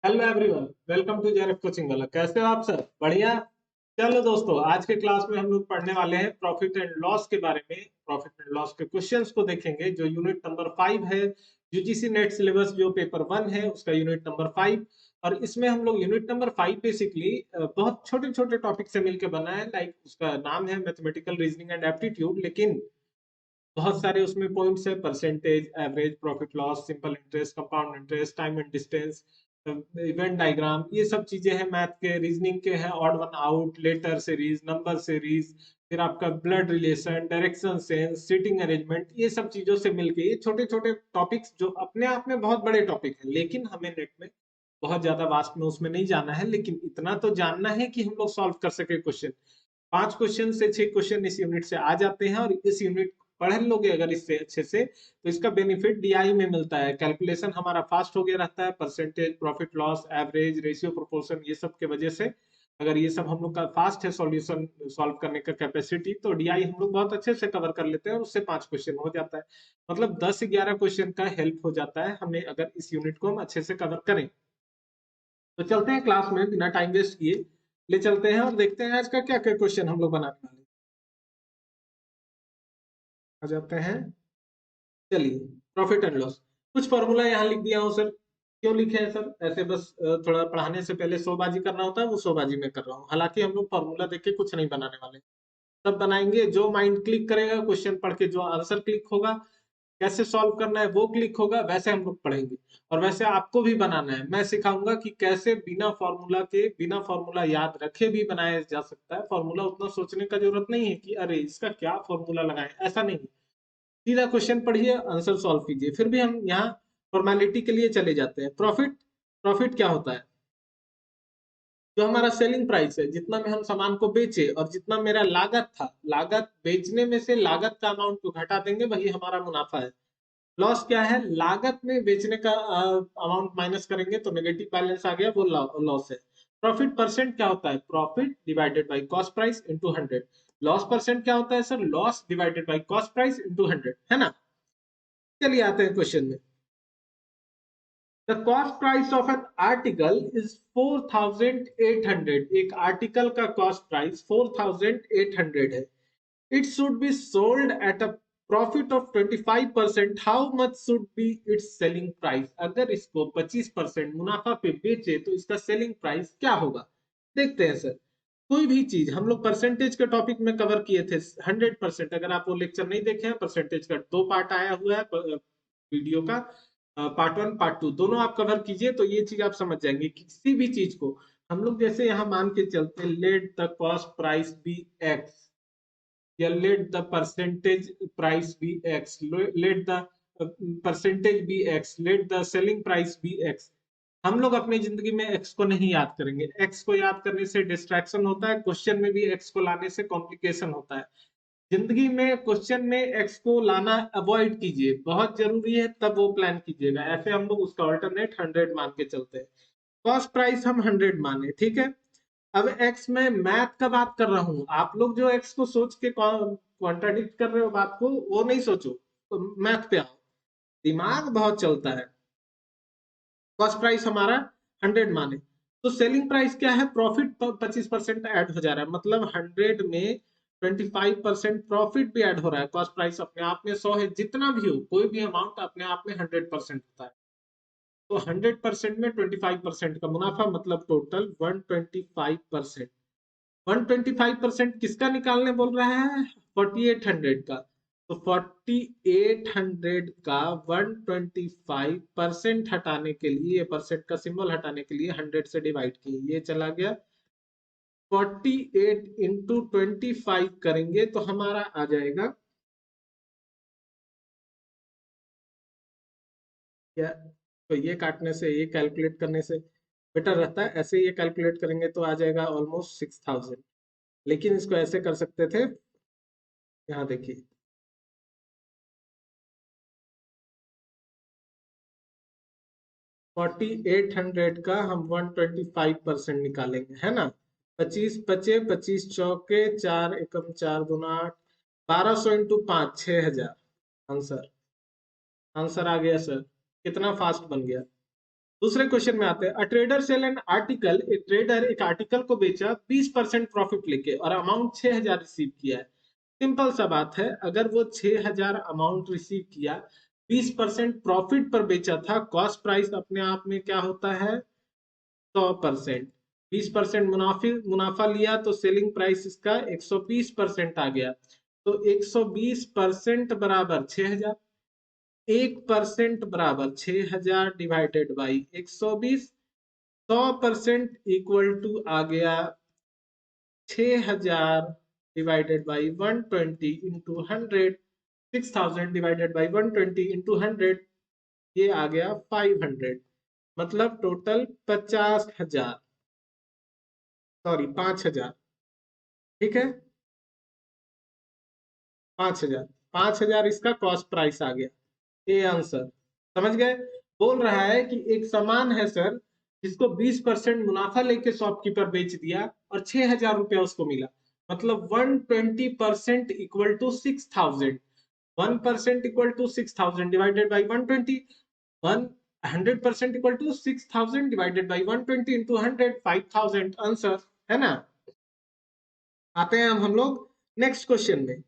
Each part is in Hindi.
Hello everyone, welcome to JRF coaching वाला। कैसे हो आप सर? बढ़िया। चलो दोस्तों, आज के क्लास में हम लोग पढ़ने वाले हैं प्रॉफिट एंड लॉस के बारे में। प्रॉफिट एंड लॉस के क्वेश्चंस को देखेंगे जो यूनिट नंबर 5 है। यूजीसी नेट सिलेबस जो पेपर 1 है उसका यूनिट नंबर 5। और इसमें हम लोग यूनिट नंबर 5 बेसिकली बहुत छोटे छोटे टॉपिक से मिलकर बना है। लाइक उसका नाम है मैथमेटिकल रीजनिंग एंड एप्टीट्यूड, लेकिन बहुत सारे उसमें पॉइंट्स है। Percentage, average, profit loss, simple interest, compound interest, time and distance, event diagram, ये सब चीजें हैं। मैथ के, रीजनिंग के हैं odd one out, letter series, number series, फिर आपका blood relation, direction sense, seating arrangement, ये सब चीजों से मिलके ये छोटे छोटे टॉपिक्स जो अपने आप में बहुत बड़े टॉपिक हैं, लेकिन हमें नेट में बहुत ज्यादा वास्ट में उसमें नहीं जाना है। लेकिन इतना तो जानना है कि हम लोग सॉल्व कर सके क्वेश्चन। 5 क्वेश्चन से 6 क्वेश्चन इस यूनिट से आ जाते हैं, और इस यूनिट पढ़ लोगे अगर इससे अच्छे से तो इसका बेनिफिट डीआई में मिलता है। कैलकुलेशन हमारा फास्ट हो गया रहता है। Percentage, profit loss, average, ratio, proportion, ये सब के वजह से अगर ये सब हम लोग का फास्ट है सॉल्यूशन सॉल्व करने का कैपेसिटी, तो डीआई हम लोग बहुत अच्छे से कवर कर लेते हैं और उससे 5 क्वेश्चन हो जाता है। मतलब 10-11 क्वेश्चन का हेल्प हो जाता है हमें अगर इस यूनिट को हम अच्छे से कवर करें। तो चलते हैं क्लास में, बिना टाइम वेस्ट किए ले चलते हैं और देखते हैं आज का क्या क्या क्वेश्चन हम लोग बनाने वाले हैं। आ जाते हैं। चलिए, प्रॉफिट एंड लॉस। कुछ फॉर्मूला यहाँ लिख दिया हूँ सर। क्यों लिखे हैं सर? ऐसे बस थोड़ा पढ़ाने से पहले शोबाजी करना होता है, वो शोबाजी में कर रहा हूँ। हालांकि हम लोग फॉर्मूला देख के कुछ नहीं बनाने वाले। सब बनाएंगे, जो माइंड क्लिक करेगा क्वेश्चन पढ़ के, जो आंसर क्लिक होगा, कैसे सॉल्व करना है वो क्लिक होगा, वैसे हम लोग पढ़ेंगे। और वैसे आपको भी बनाना है। मैं सिखाऊंगा कि कैसे बिना फॉर्मूला के, बिना फॉर्मूला याद रखे भी बनाया जा सकता है। फॉर्मूला उतना सोचने का जरूरत नहीं है कि अरे इसका क्या फॉर्मूला लगाएं, ऐसा नहीं। सीधा क्वेश्चन पढ़िए, आंसर सॉल्व कीजिए। फिर भी हम यहाँ फॉर्मेलिटी के लिए चले जाते हैं। प्रॉफिट, प्रॉफिट क्या होता है? जो हमारा सेलिंग प्राइस है, जितना में हम सामान को बेचे और जितना मेरा लागत था, लागत बेचने में से लागत का अमाउंट को घटा देंगे, वही हमारा मुनाफा है। लॉस क्या है? लागत में बेचने का अमाउंट माइनस करेंगे तो नेगेटिव बैलेंस आ गया, वो लॉस है। प्रॉफिट परसेंट क्या होता है? Profit divided by cost price into 100। Loss percent क्या होता है sir? Loss divided by cost price into 100, है ना? चलिए आते हैं क्वेश्चन में। The cost price of an article is 4800। एक आर्टिकल का कॉस्ट प्राइस 4800 है। It should be sold at a profit of 25%. How much should be its selling price? अगर इसको 25% मुनाफा पे बेचे तो इसका सेलिंग प्राइस क्या होगा? देखते हैं सर। कोई भी चीज हम लोग परसेंटेज के टॉपिक में कवर किए थे 100%। अगर आप वो लेक्चर नहीं देखे हैं, परसेंटेज का 2 पार्ट आया हुआ है वीडियो का। पार्ट 1 पार्ट 2 दोनों आप कवर कीजिए तो ये चीज आप समझ जाएंगे। किसी भी चीज को हम लोग जैसे यहाँ मान के चलते, let the cost price be x, या let the percentage price be x, let the percentage be x, let the selling price be x। हम लोग अपनी जिंदगी में x को नहीं याद करेंगे। x को याद करने से डिस्ट्रैक्शन होता है, क्वेश्चन में भी x को लाने से कॉम्प्लिकेशन होता है। जिंदगी में क्वेश्चन में x को लाना अवॉइड कीजिए, बहुत जरूरी है, तब वो प्लान कीजिएगा। ऐसे हम लोग उसका ऑल्टरनेट 100 मान के चलते हैं। कॉस्ट प्राइस हम 100 माने, ठीक है। अब एक्स में मैथ का बात कर रहा हूं, आप लोग जो एक्स को सोच के कॉन्ट्राडिक्ट कर रहे हो बात को, वो नहीं सोचो, तो मैथ पे आओ। दिमाग बहुत चलता है। कॉस्ट प्राइस हमारा 100 माने, तो सेलिंग प्राइस क्या है? प्रॉफिट 25% ऐड हो जा रहा है, मतलब 100 में 25% प्रॉफिट भी ऐड हो रहा है। कॉस्ट प्राइस अपने आप में 100 है, जितना भी हो कोई भी अमाउंट अपने आप में 100% होता है। तो 100% में 25% का मुनाफा, मतलब टोटल 125%। 125% किसका निकालने बोल रहा है? 4800 का। तो 4800 का 125% हटाने के लिए, परसेंट का सिंबल हटाने के लिए 100 से डिवाइड किए, ये चला गया। 48 इंटू 25 करेंगे तो हमारा आ जाएगा क्या? तो ये काटने से, ये कैलकुलेट करने से बेटर रहता है। ऐसे ये कैलकुलेट करेंगे तो आ जाएगा ऑलमोस्ट 6000। लेकिन इसको ऐसे कर सकते थे, यहाँ देखिए। 4800 का हम 125% निकालेंगे, है ना। 25 बचे, 25 चौके, 4 एकम 4 दूना 8, 1200 इंटू 5, 6000। आंसर, आंसर आ गया सर। कितना फास्ट बन गया? दूसरे क्वेश्चन में आते हैं। A trader sell an article, एक ट्रेडर एक आर्टिकल को बेचा 20% प्रॉफिट लेके और अमाउंट 6000 रिसीव किया है। सिंपल सा बात है, अगर वो 6000 अमाउंट रिसीव किया, 20% प्रॉफिट पर बेचा था, कॉस्ट प्राइस अपने आप में क्या होता है 100%। 20% मुनाफा लिया तो सेलिंग प्राइस इसका 120% आ गया। तो 120% बराबर 6000, 1% बराबर 6000 डिवाइडेड बाई 120, 100% इक्वल टू आ गया 6000 divided by 120 into 100, 6000 divided by 120 into 100, ये आ गया 500। मतलब टोटल 50,000, सॉरी 5000, ठीक है 5000, 5000 इसका कॉस्ट प्राइस आ गया। ये आंसर समझ गए। बोल रहा है कि एक सामान है सर, जिसको 20% मुनाफा लेके शॉपकीपर बेच दिया और 6000 रुपया उसको मिला, मतलब 120% equal to 6000, 1% equal to 6000 divided by 120, 100% equal to 6000 divided by 120 into 100, 5000 answer है ना। आते हैं अब हम लोग नेक्स्ट क्वेश्चन में।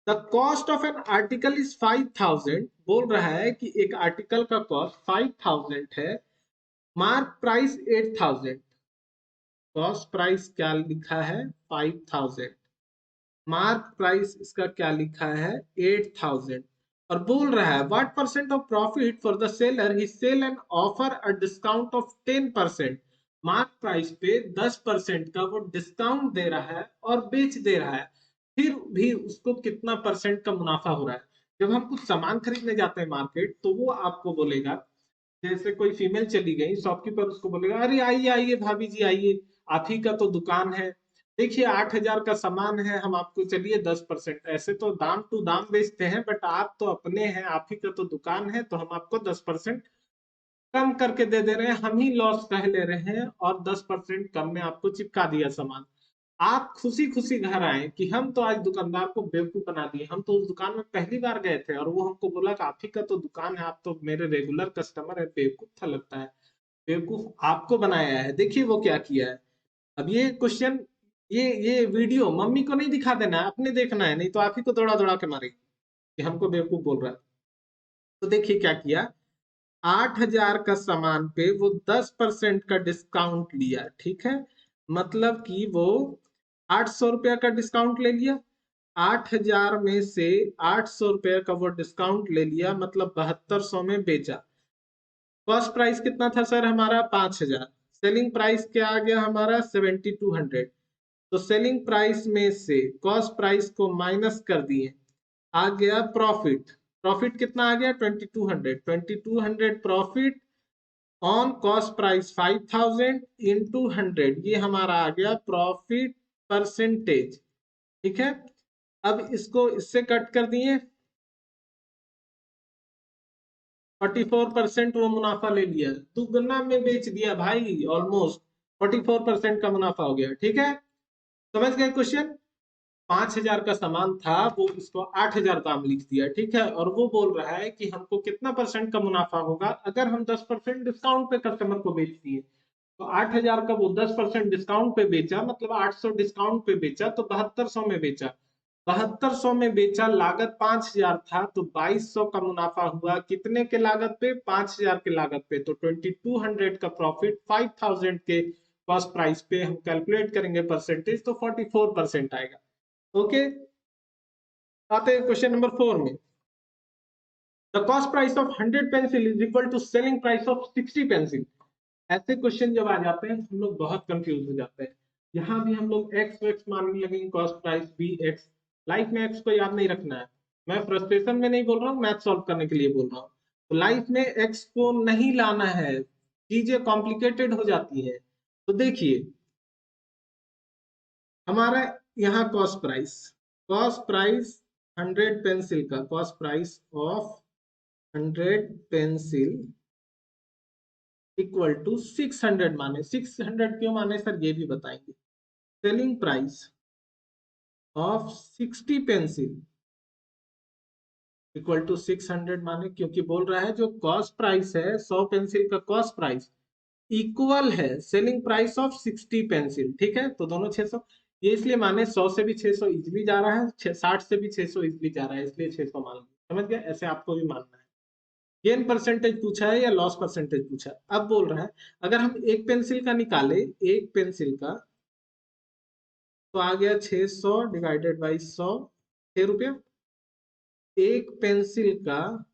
The cost of an article is 5000, बोल रहा है कि एक आर्टिकल का कॉस्ट 5000 है, मार्क प्राइस 8000, कॉस्ट प्राइस क्या लिखा है 5000, मार्क प्राइस इसका क्या लिखा है 8000, और बोल रहा है what percent of profit for the seller he sell and offer a discount of 10%। Mark price पे 10% का वो डिस्काउंट दे रहा है और बेच दे रहा है, फिर भी उसको कितना परसेंट का मुनाफा हो रहा है। जब हम कुछ सामान खरीदने जाते हैं मार्केट, तो वो आपको बोलेगा, जैसे कोई फीमेल चली गई, शॉपकीपर उसको बोलेगा अरे आइए आइए भाभी जी आइए, आप ही का तो दुकान है, देखिए 8000 का सामान है, हम आपको चलिए 10%, ऐसे तो दाम टू दाम बेचते हैं, बट आप तो अपने हैं, आप ही का तो दुकान है, तो हम आपको 10% कम करके दे दे रहे हैं, हम ही लॉस कह ले रहे हैं और 10% कम में आपको चिपका दिया सामान। आप खुशी खुशी घर आए कि हम तो आज दुकानदार को बेवकूफ बना दिए, हम तो उस दुकान में पहली बार गए थे और वो हमको बोला कि आप ही का तो दुकान है, आप तो मेरे रेगुलर कस्टमर है, बेवकूफ था लगता है, बेवकूफ आपको बनाया है। देखिए वो क्या किया है। अब ये क्वेश्चन, ये वीडियो मम्मी को नहीं दिखा देना है, अपने देखना है, नहीं तो आप ही को दौड़ा दौड़ा के मारेगी कि हमको बेवकूफ बोल रहा है। तो देखिए क्या किया, 8000 का सामान पे वो 10% का डिस्काउंट लिया, ठीक है, मतलब कि वो 800 रुपया का डिस्काउंट ले लिया, 8000 में से 800 रुपया का वो डिस्काउंट ले लिया, मतलब 7200 में बेचा। कॉस्ट प्राइस कितना था सर हमारा 5000, सेलिंग प्राइस क्या आ गया हमारा 7200। तो सेलिंग प्राइस में से कॉस्ट प्राइस को माइनस कर दिए, आ गया प्रॉफिट। प्रॉफिट कितना आ गया 2200, 2200 profit on cost price 5000 into 100, ये हमारा आ गया प्रॉफिट परसेंटेज, ठीक है। अब इसको इससे कट कर दिए, 44% वो मुनाफा ले लिया, दुगना में बेच दिया भाई, ऑलमोस्ट 44% का मुनाफा हो गया, ठीक है। समझ गए क्वेश्चन। 5000 का सामान था, वो इसको 8000 दाम लिख दिया, ठीक है, और वो बोल रहा है कि हमको कितना परसेंट का मुनाफा होगा अगर हम 10% डिस्काउंट पे कस्टमर को बेच दिए। तो 8000 का वो 10% डिस्काउंट पे बेचा, मतलब 800 डिस्काउंट पे बेचा, तो 7200 में बेचा, 7200 में बेचा, लागत 5000 था, तो 2200 का मुनाफा हुआ, कितने के लागत पे 5000 के लागत पे, तो 2200 का प्रॉफिट 5000 के कॉस्ट प्राइस पे हम कैलकुलेट करेंगे परसेंटेज, तो 44% आएगा। ओके, आते हैं क्वेश्चन नंबर 4 में। The cost price of 100 pencil is equal to selling price of 60 pencil. ऐसे क्वेश्चन जब आ जाते हैं तो हम लोग बहुत कंफ्यूज हो जाते हैं। यहाँ भी हम लोग एक्स एक्स मानने लगेंगे, cost price be x. Life में एक्स को याद नहीं रखना है, मैं फ्रस्ट्रेशन में नहीं बोल रहा हूँ, मैथ सॉल्व करने के लिए बोल रहा हूँ। तो लाइफ में एक्स को नहीं लाना है, चीजें कॉम्प्लिकेटेड हो जाती है। तो देखिए हमारा यहाँ कॉस्ट प्राइस 100 पेंसिल का cost price of 100 pencil equal to 600 माने, 600 क्यों माने सर ये भी बताएंगे। Selling price of 60 pencil equal to 600 माने, क्योंकि बोल रहा है जो कॉस्ट प्राइस है 100 पेंसिल का कॉस्ट प्राइस इक्वल है सेलिंग प्राइस ऑफ 60 पेंसिल, ठीक है, तो दोनों 600। ये इसलिए माने 100 से भी 600 इजिली जा रहा है, 60 से भी 600 इजिली जा रहा है, इसलिए 600 मान लिया। समझ गया? ऐसे आपको भी मानना है। गेन परसेंटेज पूछा है या लॉस परसेंटेज पूछा है। अब बोल रहा है अगर हम एक पेंसिल का निकाले, एक पेंसिल का, तो आ गया 600 डिवाइडेड बाई 100, 6 रुपया। एक पेंसिल का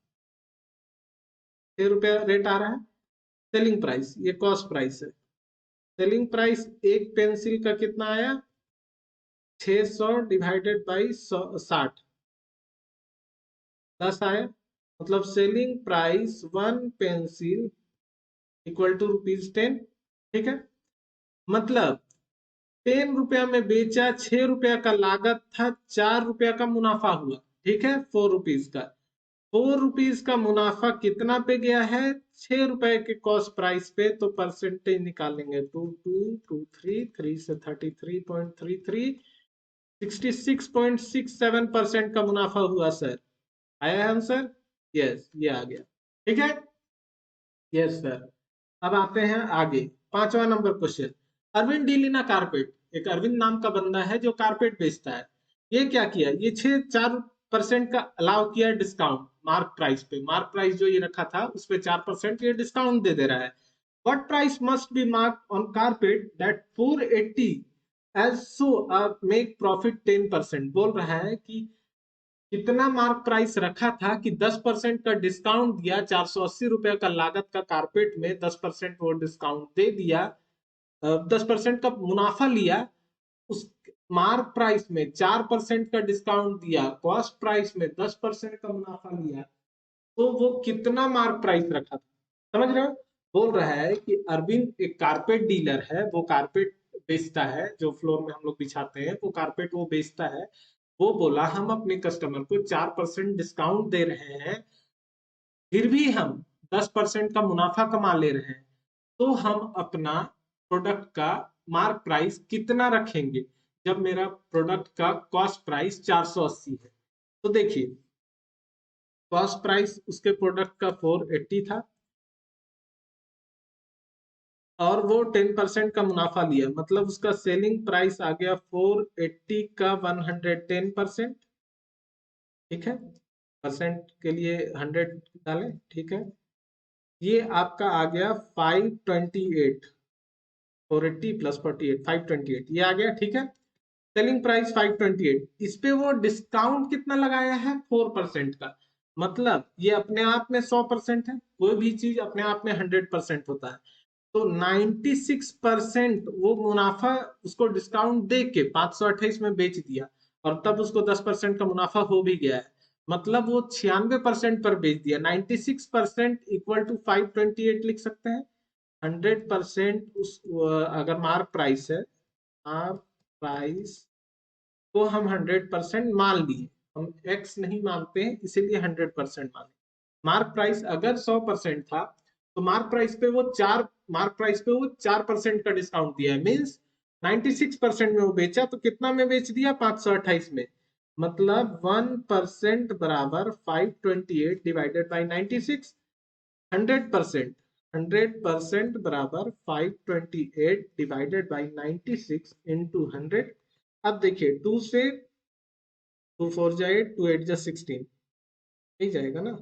6 रुपया रेट आ रहा है। सेलिंग प्राइस, ये कॉस्ट प्राइस है। सेलिंग प्राइस एक पेंसिल का कितना आया? 600 डिवाइडेड बाई 60, 10 आया। मतलब selling price one pencil equal to ₹10, ठीक है। मतलब 10 रुपया में बेचा, 6 रुपया का लागत था, 4 रुपया का मुनाफा हुआ, ठीक है, 4 रुपीज का। 4 रुपीज का मुनाफा कितना पे गया है? 6 रुपए के कॉस्ट प्राइस पे। तो परसेंटेज निकालेंगे, 2223, 3 से 33.33, 66.67% का मुनाफा हुआ सर। आया है आंसर? यस, ये आ गया, ठीक है। Yes sir. अब आते हैं आगे, 5वां नंबर क्वेश्चन। अरविंद डीलिना कारपेट, एक अरविंद नाम का बंदा है जो कारपेट बेचता है। ये क्या किया? ये 4% का अलाउ किया डिस्काउंट मार्क प्राइस पे। मार्क प्राइस जो ये रखा था उस पे 4% ये डिस्काउंट दे दे रहा है। What price must be marked on carpet that 480 as so make profit 10%? बोल रहा है कि कितना मार्क प्राइस रखा था कि 10% का डिस्काउंट दिया, 480 रुपए का लागत का कारपेट में 10% वो डिस्काउंट दे दिया, 10% का मुनाफा लिया। उस मार्क प्राइस में 4% का डिस्काउंट दिया, कॉस्ट प्राइस में 10% का मुनाफा लिया, तो वो कितना मार्क प्राइस रखा था? समझ रहे हो? बोल रहा है कि अरविंद एक कारपेट डीलर है, वो कारपेट बेचता है, जो फ्लोर में हम लोग बिछाते हैं वो कारपेट वो बेचता है। वो बोला हम अपने कस्टमर को 4% डिस्काउंट दे रहे हैं, फिर भी हम 10% का मुनाफा कमा ले रहे हैं, तो हम अपना प्रोडक्ट का मार्क प्राइस कितना रखेंगे जब मेरा प्रोडक्ट का कॉस्ट प्राइस 480 है? तो देखिए, कॉस्ट प्राइस उसके प्रोडक्ट का 480 था और वो 10% का मुनाफा लिया, मतलब उसका सेलिंग प्राइस आ गया 480 का 110%, ठीक है। परसेंट के लिए 100 डालें, ठीक है। ये आपका आ गया 528, 480 प्लस 48, 528 ये आ गया, ठीक है। सेलिंग प्राइस 528, इस पे वो डिस्काउंट कितना लगाया है? 4% का। मतलब ये अपने आप में 100% है, कोई भी चीज अपने आप में 100% होता है। तो 96% वो मुनाफा उसको डिस्काउंट दे के 528 में बेच दिया, और तब उसको 10% का मुनाफा हो भी गया है। मतलब वो 96% पर बेच दिया। 96% इक्वल टू 528 लिख सकते हैं। 100% उस अगर मार्क प्राइस है, मार्क प्राइस को हम 100% मान लिए, हम एक्स नहीं मानते हैं इसीलिए 100% माने। मार्क प्राइस अगर 100% था तो मार्क प्राइस पे वो 4% का डिस्काउंट दिया है, मीन्स 96% में वो बेचा, तो कितना में बेच दिया? 528 में। मतलब 1% बराबर 528 डिवाइडेड बाई 96, 100%। 100% बराबर 528 डिवाइडेड बाई 96 इंटू 100। अब देखिए, 2 से 2 4 जा 8, 2 8 जा 16, नहीं जाएगा ना,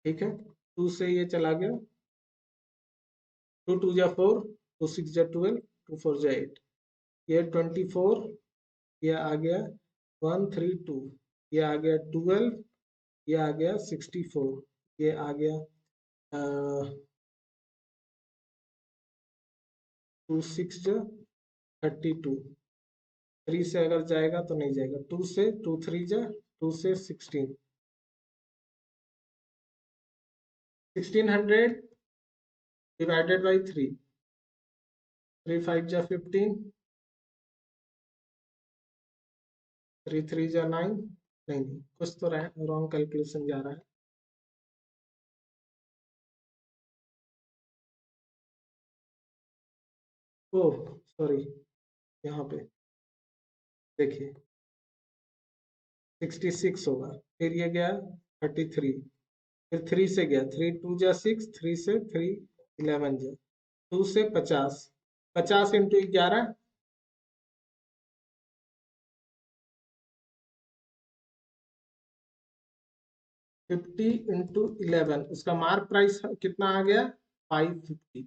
ठीक है। 2 से ये चला गया, 2 2 जा 4, 2 6 जा 12, 2 4 जा 8, ये 24, ये आ गया 132, ये आ गया 12, ये आ गया 64, ये आ गया 2 6 जा 32। 3 से अगर जाएगा तो नहीं जाएगा, 2 से 2 3 जा 2 से 16, 1600 डिवाइडेड बाई 3, 3 5 जा 15, 3 3 जा 9, नहीं नहीं, कुछ तो रॉन्ग कैलकुलेशन जा रहा है। ओह सॉरी, यहाँ पे देखिए 66 होगा, फिर ये गया 33, फिर 3 से गया, 3 2 जा 6, 3 से 3 11 जा 2 से 50, 50 इंटू 11 50 इंटू 11, उसका मार्क प्राइस कितना आ गया 550,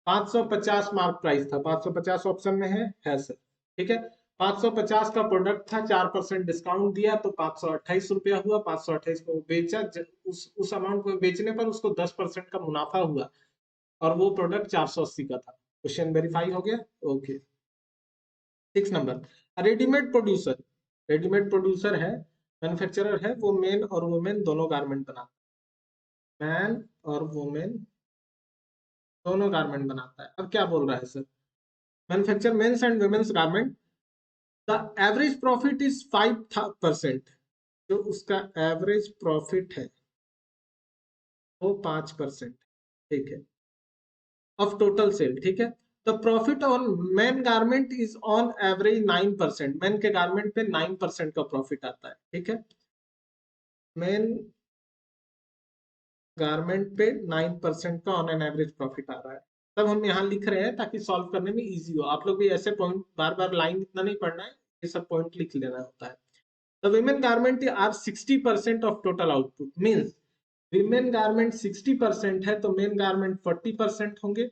550 मार्क प्राइस था। 550 ऑप्शन में है सर, ठीक है। 550 का प्रोडक्ट था, 4% डिस्काउंट दिया तो 528 रुपया हुआ। 528 को बेचा, उस अमाउंट को बेचने पर उसको 10% का मुनाफा हुआ और वो प्रोडक्ट 480 का था। क्वेश्चन वेरीफाई हो गया, okay. 6 number, readymade producer, readymade producer है, मैन्युफैक्चरर है, वो मेन और वुमेन दोनों गारमेंट बनाता है, मैन और वुमेन दोनों गारमेंट बनाता है। अब क्या बोल रहा है sir, manufacture men's and women's garment, the average profit is 5%, जो उसका एवरेज प्रॉफिट है वो 5%, ठीक है, ऑफ टोटल सेल, ठीक है। The profit on main garment is on average 9%, main के गारमेंट पे 9% का प्रॉफिट आता है, ठीक है। मेन गारमेंट पे 9% का ऑन एन एवरेज प्रॉफिट आ रहा है। तब हम यहाँ लिख रहे हैं ताकि सॉल्व करने में इजी हो। आप लोग भी ऐसे पॉइंट बार बार लाइन इतना नहीं पढ़ना है, ये सब पॉइंट लिख लेना होता है। The women garment are 60% of total output, means women garment 60% है तो मेन गारमेंट 40% होंगे।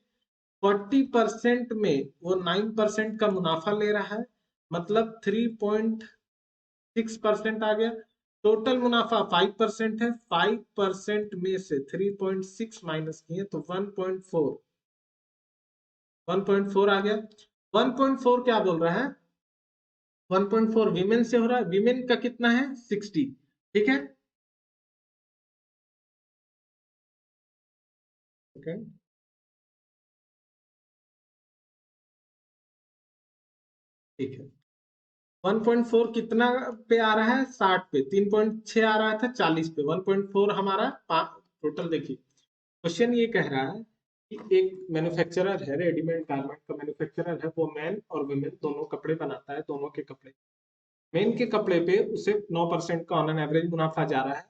40% में वो 9% का मुनाफा ले रहा है, मतलब 3.6% आ गया। टोटल मुनाफा 5% है, 5% में से 3.6 माइनस किए तो 1.4, 1.4 आ गया। 1.4 क्या बोल रहा है, 1.4 विमेन से हो रहा है, विमेन का कितना है 60, ठीक है। ओके, ठीक है। 1.4 कितना पे आ रहा है 60 पे, 3.6 आ रहा था 40 पे, 1.4 हमारा टोटल। देखिए क्वेश्चन ये कह रहा है कि एक मैन्युफैक्चरर है, रेडीमेड गारमेंट का मैन्युफैक्चरर है, वो मेन और वुमेन दोनों कपड़े बनाता है, दोनों के कपड़े, मेन के कपड़े पे उसे 9% का ऑन एन एवरेज मुनाफा जा रहा है,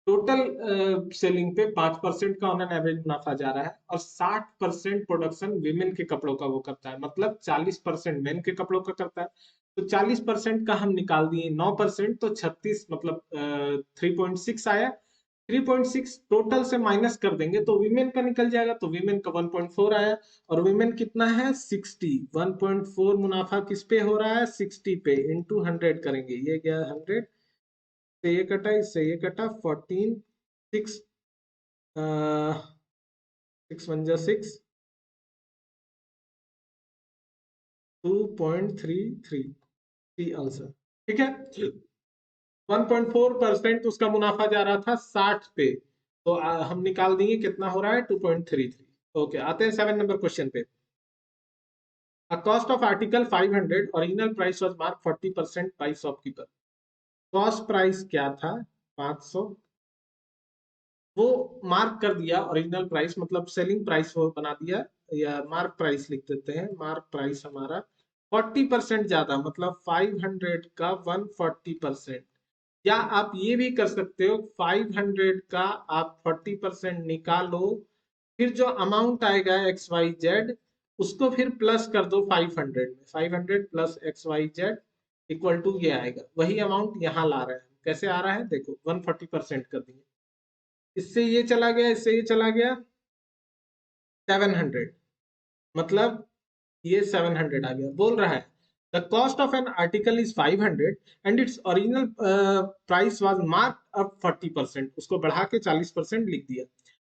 टोटल सेलिंग पे 5% का ऑन एन एवरेज मुनाफा जा रहा है, और 60% प्रोडक्शन विमेन के कपड़ों का वो करता है, मतलब 40% मेन के कपड़ों का करता है। तो 40% का हम निकाल दिए 9%, तो 36 मतलब 3.6 आया। 3.6 टोटल से माइनस कर देंगे तो विमेन का निकल जाएगा, तो विमेन का 1.4 आया। और विमेन कितना है 60, 1.4 मुनाफा किस पे हो रहा है 60 पे, इंटू 100 करेंगे, ये गया 100 से ये कटा, इससे ये कटा, 14 6 6 1 जा 6, 2.33 आंसर, ठीक है। 1.4% उसका मुनाफा जा रहा था 60 पे, तो हम निकाल देंगे कितना हो रहा है 2.33। ओके, आते हैं 7 नंबर क्वेश्चन पे। A cost of article 500, original price was marked 40% by shopkeeper। Cost price क्या था 500, वो मार्क कर दिया ओरिजिनल प्राइस, मतलब सेलिंग प्राइस वो बना दिया, या मार्क प्राइस लिख देते हैं, मार्क प्राइस हमारा 40% ज्यादा, मतलब 500 का 140%। या आप ये भी कर सकते हो 500 का आप 40% निकालो, फिर जो अमाउंट आएगा एक्स वाई जेड उसको फिर प्लस कर दो 500 में, 500 plus x y z equal to ये आएगा, वही अमाउंट यहाँ ला रहे हैं। कैसे आ रहा है देखो, 140% कर दिए, इससे ये चला गया, इससे ये चला गया, 700, मतलब ये 700 आ गया। बोल रहा है the cost of an article is 500 and its original price was marked up 40%, उसको बढ़ा के 40% लिख दिया।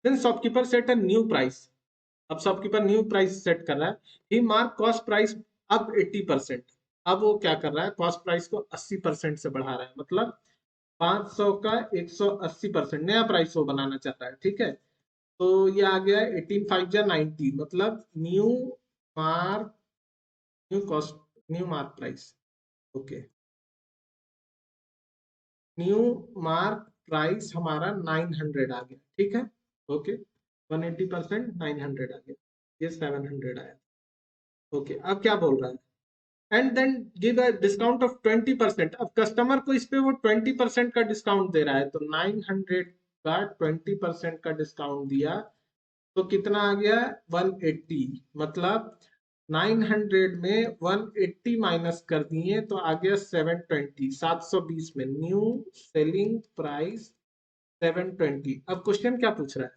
Then shopkeeper set a new price, अब शॉपकीपर न्यू प्राइस सेट कर रहा है, he mark cost price up 80%। अब वो क्या कर रहा है, कॉस्ट प्राइस को 80% से बढ़ा रहा है, मतलब 500 का 180%, नया प्राइस वो बनाना चाहता है, ठीक है। तो ये आ गया 18 5 जा 90, मतलब mark new cost new mark price, okay. New mark price हमारा 900 आ गया, ठीक है, ओके। 180% 900 आ गया, ये 700 आया, ओके। अब क्या बोल रहा है, and then give a discount of 20%। अब कस्टमर को इस पे वो 20% का डिस्काउंट दे रहा है, तो 900 का 20% का डिस्काउंट दिया तो कितना आ गया 180, मतलब 900 में 180 माइनस कर दिए तो आ गया 720, 720 में न्यू सेलिंग प्राइस 720। अब क्वेश्चन क्या पूछ रहा है,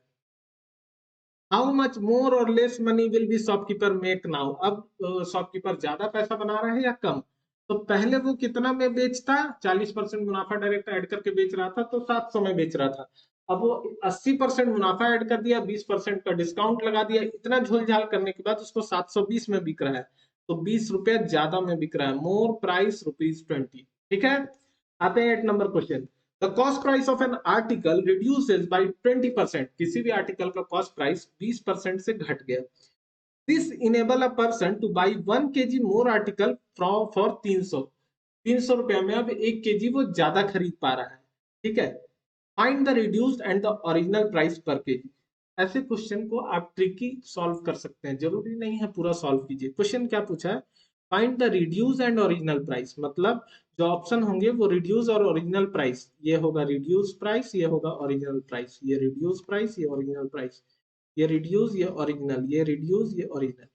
हाउ मच मोर और less money will be shopkeeper make now. अब शॉपकीपर ज्यादा पैसा बना रहा है या कम। तो पहले वो कितना में बेचता, 40% मुनाफा डायरेक्ट ऐड करके बेच रहा था तो 700 में बेच रहा था। अब वो 80% मुनाफा ऐड कर दिया, 20% का डिस्काउंट लगा दिया, इतना झोलझाल करने के बाद उसको 720 में बिक रहा है, तो 20 रुपया ज्यादा में बिक रहा है, मोर प्राइस ₹20। ठीक है, आते हैं 8 number question. The cost price of an article reduces by 20%। किसी भी आर्टिकल का कॉस्ट प्राइस 20% से घट गया। This enable a person to buy 1 kg more article for 300 रुपया में अब 1 kg वो ज्यादा खरीद पा रहा है। ठीक है, find the reduced and the original price पर केजी। ऐसे क्वेश्चन को आप ट्रिकी सॉल्व कर सकते हैं, जरूरी नहीं है पूरा सॉल्व कीजिए। क्वेश्चन क्या पूछा है, find the reduce and original price, मतलब जो ऑप्शन होंगे वो रिड्यूस और ओरिजिनल प्राइस, ये होगा रिड्यूस प्राइस, ये होगा ओरिजिनल प्राइस, ये रिड्यूस प्राइस, ये ओरिजिनल प्राइस, ये रिड्यूस, ये ओरिजिनल, ये रिड्यूस, ये ओरिजिनल।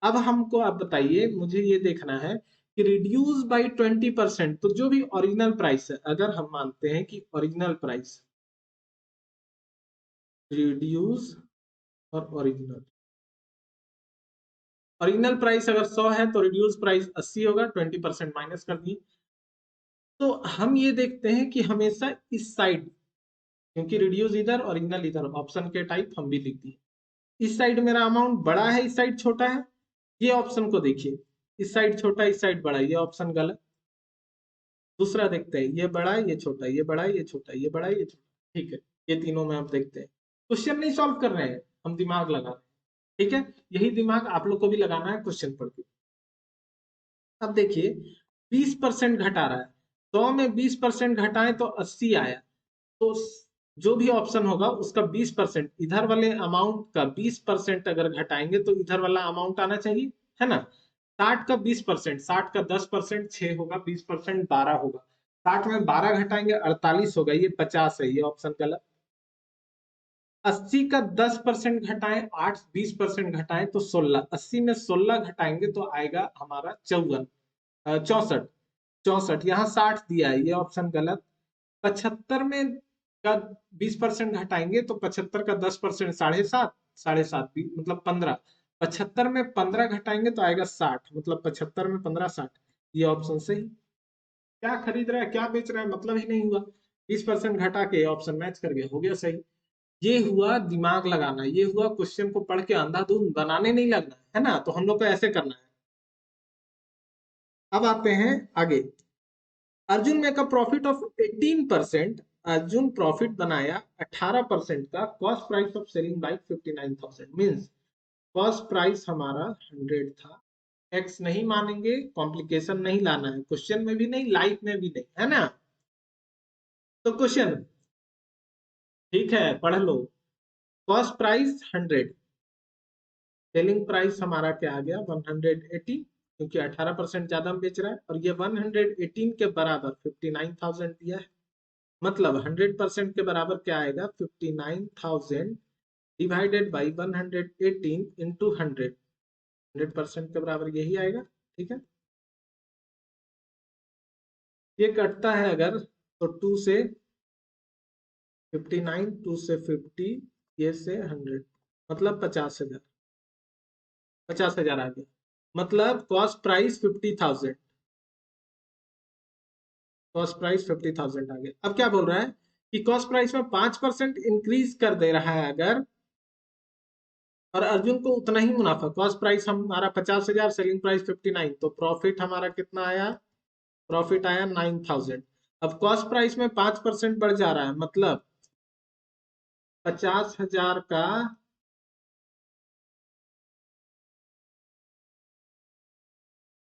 अब हमको आप बताइए, मुझे ये देखना है कि रिड्यूस बाई 20%, तो जो भी ओरिजिनल प्राइस है, अगर हम मानते हैं कि ओरिजिनल प्राइस रिड्यूस और ओरिजिनल, ओरिजिनल प्राइस अगर 100 है तो रिड्यूस प्राइस 80 होगा, 20% माइनस कर दिए। तो हम ये देखते हैं कि हमेशा इस साइड, क्योंकि रिड्यूस इधर ओरिजिनल इधर, ऑप्शन के टाइप हम भी लिख दिए, इस साइड मेरा अमाउंट बड़ा है, इस साइड छोटा है। ये ऑप्शन को देखिए, इस साइड छोटा इस साइड बड़ा, ये ऑप्शन गलत। दूसरा देखते हैं, ये बड़ा है ये छोटा, ये बड़ा है ये छोटा, ये बड़ा है ये छोटा। ठीक है, ये तीनों में आप देखते हैं, क्वेश्चन नहीं सॉल्व कर रहे हैं, हम दिमाग लगा रहे हैं। ठीक है, यही दिमाग आप लोग को भी लगाना है क्वेश्चन पढ़ के। अब देखिए 20% घटा रहा है, 100 में 20% घटाएं तो 80 आया, तो जो भी ऑप्शन होगा उसका 20%, इधर वाले अमाउंट का 20% अगर घटाएंगे तो इधर वाला अमाउंट आना चाहिए, है ना। 60 का 20%, 60 का 10%, 6 होगा, 20% 12 होगा, 60 में 12 घटाएंगे 48 होगा, ये 50 है, ये ऑप्शन गलत। 80 का 10% घटाएं, 8 20% घटाएं तो 16, 80 में 16 घटाएंगे तो आएगा हमारा 64, 64, यहाँ 60 दिया है, ये ऑप्शन गलत। 75 में का 20% घटाएंगे तो 75 का 10%, 7.5, 7.5 मतलब 15, 75 में 15 घटाएंगे तो आएगा 60, मतलब 75 में 15 60, ये ऑप्शन सही। क्या खरीद रहा है क्या बेच रहा है मतलब ही नहीं हुआ, 20% घटा के ऑप्शन मैच कर गया, हो गया सही। ये हुआ दिमाग लगाना, ये हुआ क्वेश्चन को पढ़ के अंधाधुंध बनाने नहीं लगना है ना, तो हम लोग को ऐसे करना है। अब आते हैं आगे, Arjun make a profit of 18%। Arjun profit बनाया 18% का, cost price of selling by 59,000, means cost price हमारा 100 था। एक्स नहीं मानेंगे, कॉम्प्लिकेशन नहीं लाना है, क्वेश्चन में भी नहीं, लाइफ में भी नहीं, है ना। तो क्वेश्चन ठीक है पढ़ लो, कॉस्ट प्राइस 100, सेलिंग प्राइस हमारा क्या आ गया 180, क्योंकि 18% ज्यादा में बेच रहा है, और ये 118 के बराबर 59,000 दिया है, मतलब 100% के बराबर क्या आएगा 59,000 डिवाइडेड बाई 118 इंटू 100, 100% के बराबर यही आएगा। ठीक है, ये कटता है अगर तो 2 से 59, 2 से 50, ये से 100, मतलब 50,000, 50,000 आ गया, मतलब कॉस्ट प्राइस 50,000, कॉस्ट प्राइस 50,000 आ गया। अब क्या बोल रहा है कि कॉस्ट प्राइस में 5% इंक्रीज कर दे रहा है अगर, और अर्जुन को उतना ही मुनाफा, कॉस्ट प्राइस हमारा 50,000, सेलिंग प्राइस 59, तो प्रॉफिट हमारा कितना आया, प्रॉफिट आया 9,000। अब कॉस्ट प्राइस में 5% बढ़ जा रहा है, मतलब 50,000 का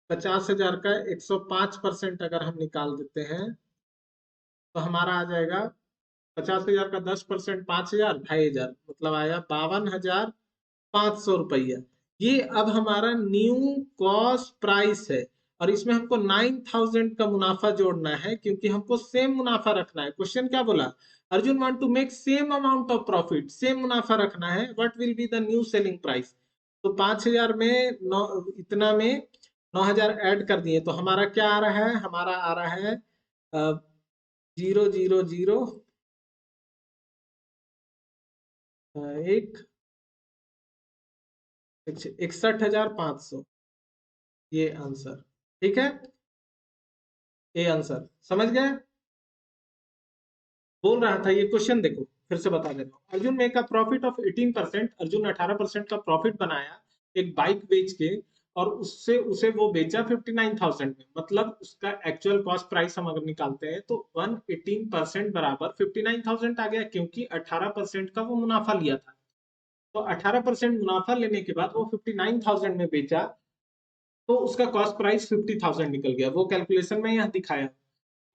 50,000 का 105% अगर हम निकाल देते हैं तो हमारा आ जाएगा 50,000 का 10%, 5,000, 2,500, मतलब आया 52,500 रुपया। ये अब हमारा न्यू कॉस्ट प्राइस है। और इसमें हमको 9000 का मुनाफा जोड़ना है, क्योंकि हमको सेम मुनाफा रखना है। क्वेश्चन क्या बोला? Arjun want to make same amount of profit, same मुनाफा रखना है। What will be the new selling price? तो 5000 में इतना में 9000 ऐड कर दिए, तो हमारा क्या आ रहा है? हमारा आ रहा है 000 एक 61,500, ये आंसर। ठीक है, ये आंसर समझ गए? बोल रहा था, ये क्वेश्चन देखो फिर से बता देता हूँ। Arjun make a profit of 18%, Arjun 18% का प्रॉफिट बनाया एक बाइक बेच के, और उससे उसे वो बेचा 59,000 में। मतलब उसका एक्चुअल कॉस्ट प्राइस हम अगर निकालते हैं तो 118% बराबर 59,000 आ गया, क्योंकि 18% का वो मुनाफा लिया था। तो 18% मुनाफा लेने के बाद वो 59,000 में बेचा, तो उसका कॉस्ट प्राइस 50,000 निकल गया। वो कैलकुलेशन में यहाँ दिखाया।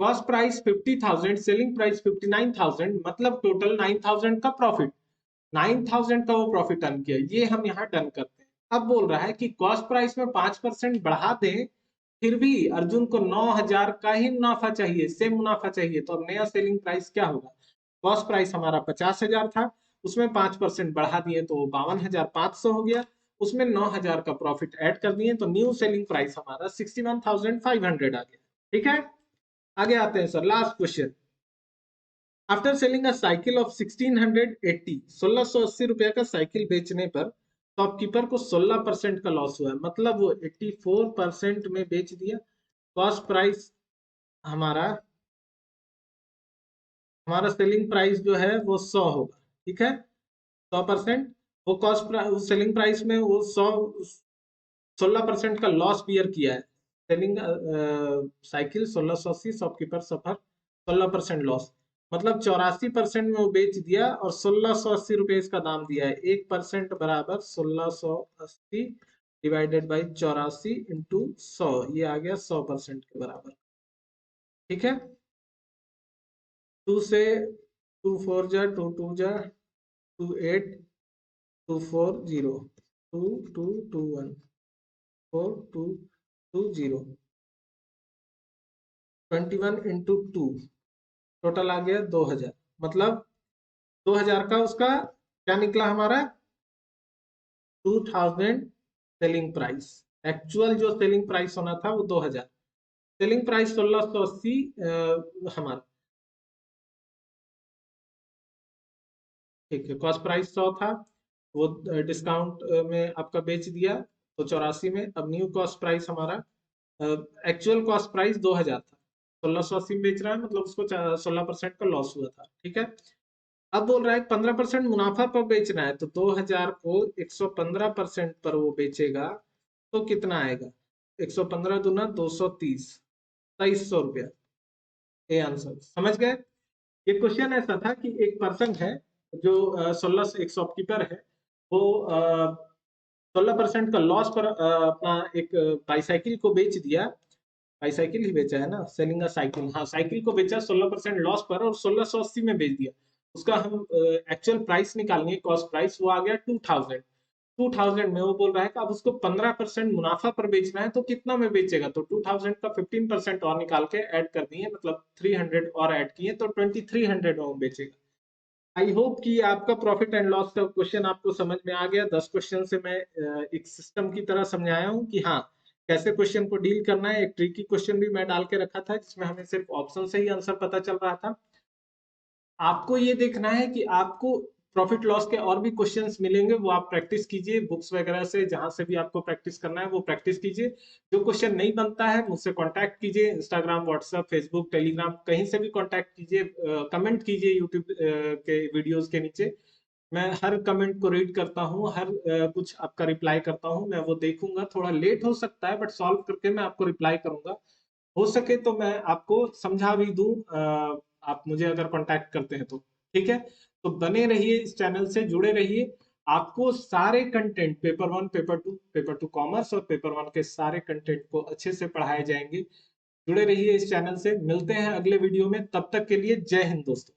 कॉस्ट प्राइस 50,000, सेलिंग प्राइस 59,000, मतलब टोटल 9,000 का प्रॉफिट। 9,000 का वो प्रॉफिट अर्न किया, ये हम यहाँ डन करते हैं। अब बोल रहा है कि कॉस्ट प्राइस में 5% बढ़ा दें, फिर भी अर्जुन को 9,000 का ही मुनाफा चाहिए, सेम मुनाफा चाहिए। तो अब नया सेलिंग प्राइस क्या होगा? कॉस्ट प्राइस हमारा 50,000 था, उसमें 5% बढ़ा दिए तो 52,500 हो गया, उसमें 9,000 का प्रॉफिट ऐड कर दिए, तो न्यू सेलिंग प्राइस हमारा 61,500 आ गया। ठीक है, आगे आते हैं sir, last question. After selling a cycle of 1680, 1680 रुपए का साइकिल बेचने पर शॉपकीपर को 16% का लॉस हुआ है, मतलब वो 84% में बेच दिया। कॉस्ट प्राइस हमारा हमारा सेलिंग प्राइस जो है वो 100 होगा। ठीक है, 100%। वो सेलिंग प्राइस में वो 16% का लॉस बियर किया है। सेलिंग साइकिल 1680, शॉपकीपर सफर 16% लॉस, मतलब 84% में वो बेच दिया, और 1680 रुपए इसका दाम दिया है। 1% बराबर 1680 डिवाइडेड बाई 84 इंटू 100, ये आ गया 100% के बराबर। ठीक है, 2 से 2 4 जा 2 2 जा 2 8 2 4 0 2 2 2 1 4 2 2 0 21 इंटू 2, टोटल आ गया 2000। मतलब 2000 का उसका क्या निकला हमारा? 2000 सेलिंग प्राइस। एक्चुअल जो सेलिंग प्राइस होना था वो 2000। सेलिंग प्राइस 1680 हमारा। ठीक है, कॉस्ट प्राइस 100 था, वो डिस्काउंट में आपका बेच दिया तो 84 में। अब न्यू कॉस्ट प्राइस हमारा, एक्चुअल कॉस्ट प्राइस 2000 था, 1680 में बेच रहा है, मतलब उसको 16% का लॉस हुआ था। ठीक है, अब बोल रहा है 15% मुनाफा पर बेचना है, तो 2000 को 115% पर वो बेचेगा तो कितना आएगा? 115 दूना 230, 2300 रुपया। ये आंसर समझ गए? ये क्वेश्चन ऐसा था कि एक पर्सन है जो 16 से, एक शॉपकीपर है, वो 16% का लॉस पर अपना एक बाईसाइकिल को बेच दिया। बाईसाइकिल ही बेचा है ना, सेलिंग अ साइकिल, हाँ साइकिल को बेचा 16% लॉस पर, और 1680 में बेच दिया। उसका हम एक्चुअल प्राइस निकालेंगे, कॉस्ट प्राइस, वो आ गया 2000। 2000 में वो बोल रहा है कि अब उसको 15% मुनाफा पर बेचना है, तो कितना में बेचेगा? तो 2000 का 15% और निकाल के ऐड कर दिए, मतलब 300 और ऐड किए, तो 2300 में वो बेचेगा। आई होप कि आपका प्रॉफिट एंड लॉस का क्वेश्चन आपको समझ में आ गया। 10 क्वेश्चन से मैं एक सिस्टम की तरह समझाया हूँ कि हाँ कैसे क्वेश्चन को डील करना है। एक ट्रिकी क्वेश्चन भी मैं डाल के रखा था, जिसमें हमें सिर्फ ऑप्शन से ही आंसर पता चल रहा था। आपको ये देखना है कि आपको प्रॉफिट लॉस के और भी क्वेश्चंस मिलेंगे, वो आप प्रैक्टिस कीजिए बुक्स वगैरह से, जहां से भी आपको प्रैक्टिस करना है वो प्रैक्टिस कीजिए। जो क्वेश्चन नहीं बनता है मुझसे कांटेक्ट कीजिए, इंस्टाग्राम, व्हाट्सएप, फेसबुक, टेलीग्राम, कहीं से भी कांटेक्ट कीजिए, कमेंट कीजिए यूट्यूब के वीडियोस के नीचे। मैं हर कमेंट को रीड करता हूँ, हर कुछ आपका रिप्लाई करता हूँ, मैं वो देखूंगा। थोड़ा लेट हो सकता है, बट सॉल्व करके मैं आपको रिप्लाई करूंगा। हो सके तो मैं आपको समझा भी दूं, आप मुझे अगर कांटेक्ट करते हैं तो। ठीक है, तो बने रहिए इस चैनल से, जुड़े रहिए। आपको सारे कंटेंट, पेपर 1, पेपर 2 कॉमर्स और पेपर 1 के सारे कंटेंट को अच्छे से पढ़ाए जाएंगे। जुड़े रहिए इस चैनल से। मिलते हैं अगले वीडियो में, तब तक के लिए जय हिंद दोस्तों।